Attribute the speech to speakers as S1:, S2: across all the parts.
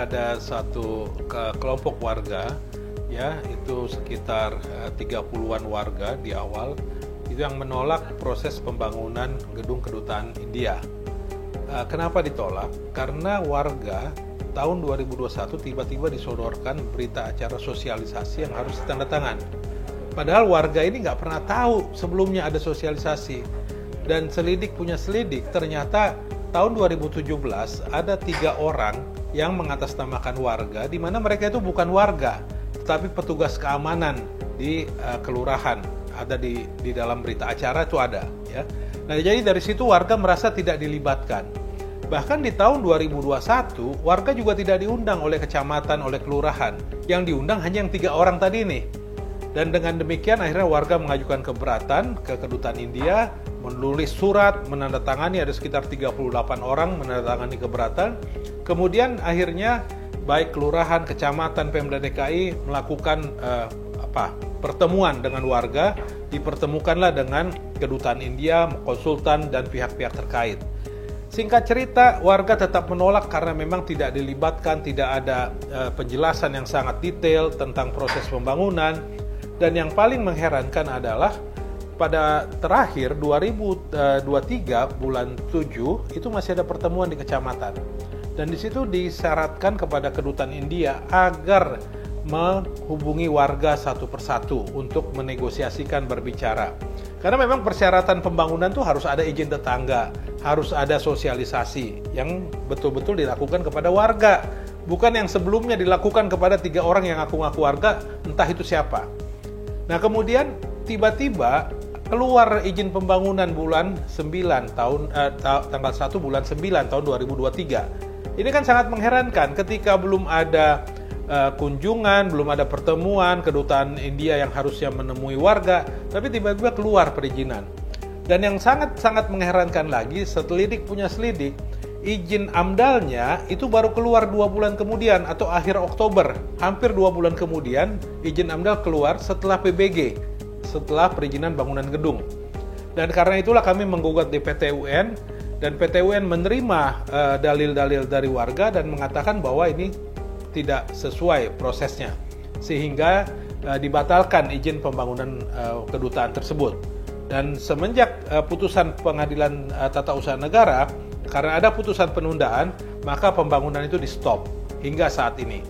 S1: ada satu kelompok warga, ya, itu sekitar 30-an warga di awal, itu yang menolak proses pembangunan gedung kedutaan India. Kenapa ditolak? Karena warga tahun 2021 tiba-tiba disodorkan berita acara sosialisasi yang harus ditandatangan. Padahal warga ini nggak pernah tahu sebelumnya ada sosialisasi. Dan selidik punya selidik, ternyata tahun 2017 ada 3 orang yang mengatasnamakan warga, di mana mereka itu bukan warga, tetapi petugas keamanan di kelurahan. Ada di dalam berita acara itu ada, ya. Nah, jadi dari situ warga merasa tidak dilibatkan. Bahkan di tahun 2021 warga juga tidak diundang oleh kecamatan, oleh kelurahan. Yang diundang hanya yang 3 orang tadi nih. Dan dengan demikian akhirnya warga mengajukan keberatan ke kedutaan India, menulis surat, menandatangani, ada sekitar 38 orang menandatangani keberatan. Kemudian akhirnya baik kelurahan, kecamatan, Pemda DKI melakukan pertemuan dengan warga, dipertemukanlah dengan kedutaan India, konsultan dan pihak-pihak terkait. Singkat cerita, warga tetap menolak karena memang tidak dilibatkan, tidak ada penjelasan yang sangat detail tentang proses pembangunan. Dan yang paling mengherankan adalah pada terakhir 2023 bulan 7 itu masih ada pertemuan di kecamatan. Dan di situ disyaratkan kepada kedutaan India agar menghubungi warga satu persatu untuk menegosiasikan, berbicara. Karena memang persyaratan pembangunan itu harus ada izin tetangga, harus ada sosialisasi yang betul-betul dilakukan kepada warga, bukan yang sebelumnya dilakukan kepada 3 orang yang ngaku-ngaku warga, entah itu siapa. Nah, kemudian tiba-tiba keluar izin pembangunan bulan 9 tanggal 1 bulan 9 tahun 2023. Ini kan sangat mengherankan ketika belum ada kunjungan, belum ada pertemuan kedutaan India yang harusnya menemui warga, tapi tiba-tiba keluar perizinan. Dan yang sangat-sangat mengherankan lagi, selidik punya selidik, izin AMDAL-nya itu baru keluar 2 bulan kemudian atau akhir Oktober, hampir 2 bulan kemudian izin AMDAL keluar setelah PBG, setelah perizinan bangunan gedung. Dan karena itulah kami menggugat di PT UN, dan PT UN menerima dalil-dalil dari warga dan mengatakan bahwa ini tidak sesuai prosesnya, sehingga dibatalkan izin pembangunan kedutaan tersebut. Dan semenjak putusan Pengadilan Tata Usaha Negara, karena ada putusan penundaan, maka pembangunan itu di stop hingga saat ini.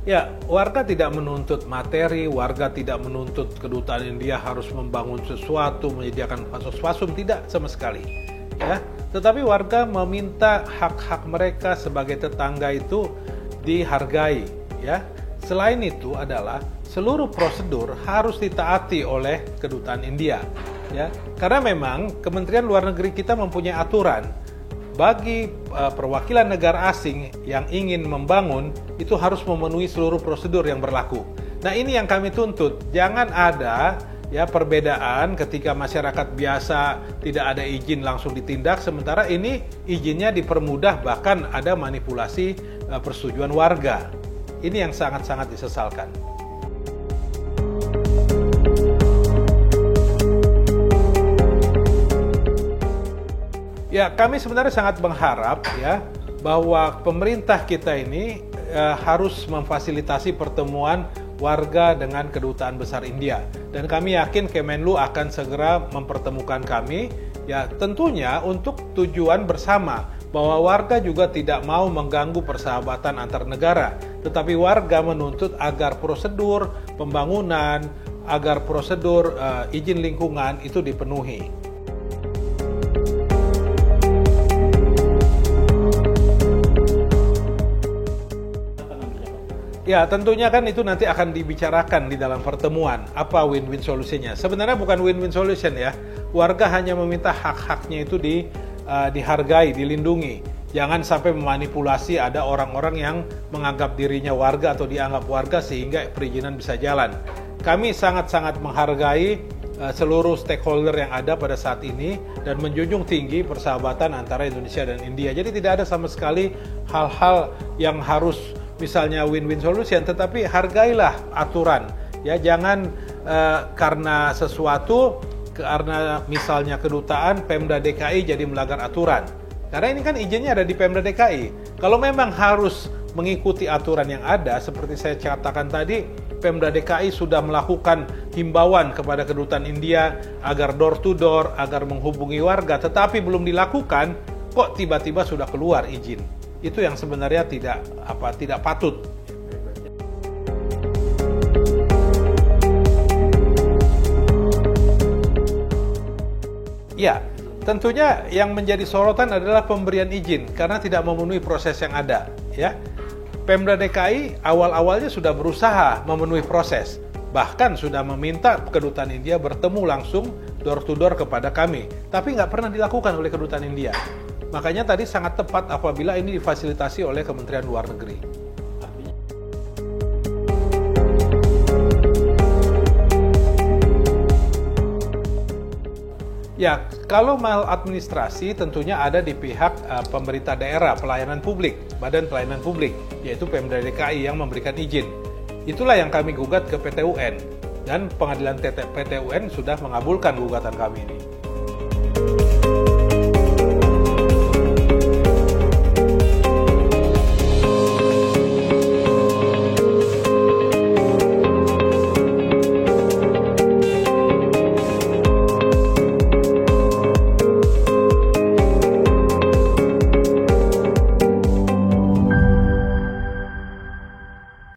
S1: Ya, warga tidak menuntut materi, warga tidak menuntut kedutaan India harus membangun sesuatu, menyediakan fasum-fasum, tidak sama sekali. Ya, tetapi warga meminta hak-hak mereka sebagai tetangga itu dihargai. Ya, selain itu adalah seluruh prosedur harus ditaati oleh kedutaan India. Ya, karena memang Kementerian Luar Negeri kita mempunyai aturan. Bagi perwakilan negara asing yang ingin membangun, itu harus memenuhi seluruh prosedur yang berlaku. Nah, ini yang kami tuntut. Jangan ada perbedaan ketika masyarakat biasa tidak ada izin langsung ditindak, sementara ini izinnya dipermudah, bahkan ada manipulasi persetujuan warga. Ini yang sangat-sangat disesalkan. Ya, kami sebenarnya sangat berharap bahwa pemerintah kita ini harus memfasilitasi pertemuan warga dengan kedutaan besar India. Dan kami yakin Kemenlu akan segera mempertemukan kami, ya tentunya untuk tujuan bersama, bahwa warga juga tidak mau mengganggu persahabatan antar negara, tetapi warga menuntut agar prosedur pembangunan, agar prosedur izin lingkungan itu dipenuhi. Ya, tentunya kan itu nanti akan dibicarakan di dalam pertemuan, apa win-win solusinya. Sebenarnya bukan win-win solution ya, warga hanya meminta hak-haknya itu dihargai, dilindungi. Jangan sampai memanipulasi, ada orang-orang yang menganggap dirinya warga atau dianggap warga sehingga perizinan bisa jalan. Kami sangat-sangat menghargai seluruh stakeholder yang ada pada saat ini dan menjunjung tinggi persahabatan antara Indonesia dan India. Jadi tidak ada sama sekali hal-hal yang harus misalnya win-win solution, tetapi hargailah aturan. Ya, jangan karena sesuatu karena misalnya kedutaan Pemda DKI jadi melanggar aturan. Karena ini kan izinnya ada di Pemda DKI. Kalau memang harus mengikuti aturan yang ada, seperti saya katakan tadi, Pemda DKI sudah melakukan himbauan kepada kedutaan India agar door to door, agar menghubungi warga, tetapi belum dilakukan, kok tiba-tiba sudah keluar izin. Itu yang sebenarnya tidak patut. Ya, tentunya yang menjadi sorotan adalah pemberian izin karena tidak memenuhi proses yang ada, ya. Pemda DKI awal-awalnya sudah berusaha memenuhi proses, bahkan sudah meminta kedutaan India bertemu langsung door to door kepada kami, tapi nggak pernah dilakukan oleh kedutaan India. Makanya tadi sangat tepat apabila ini difasilitasi oleh Kementerian Luar Negeri. Ya, kalau maladministrasi tentunya ada di pihak pemerintah daerah, pelayanan publik, Badan Pelayanan Publik, yaitu Pemda DKI yang memberikan izin. Itulah yang kami gugat ke PT UN, dan pengadilan PT UN sudah mengabulkan gugatan kami ini.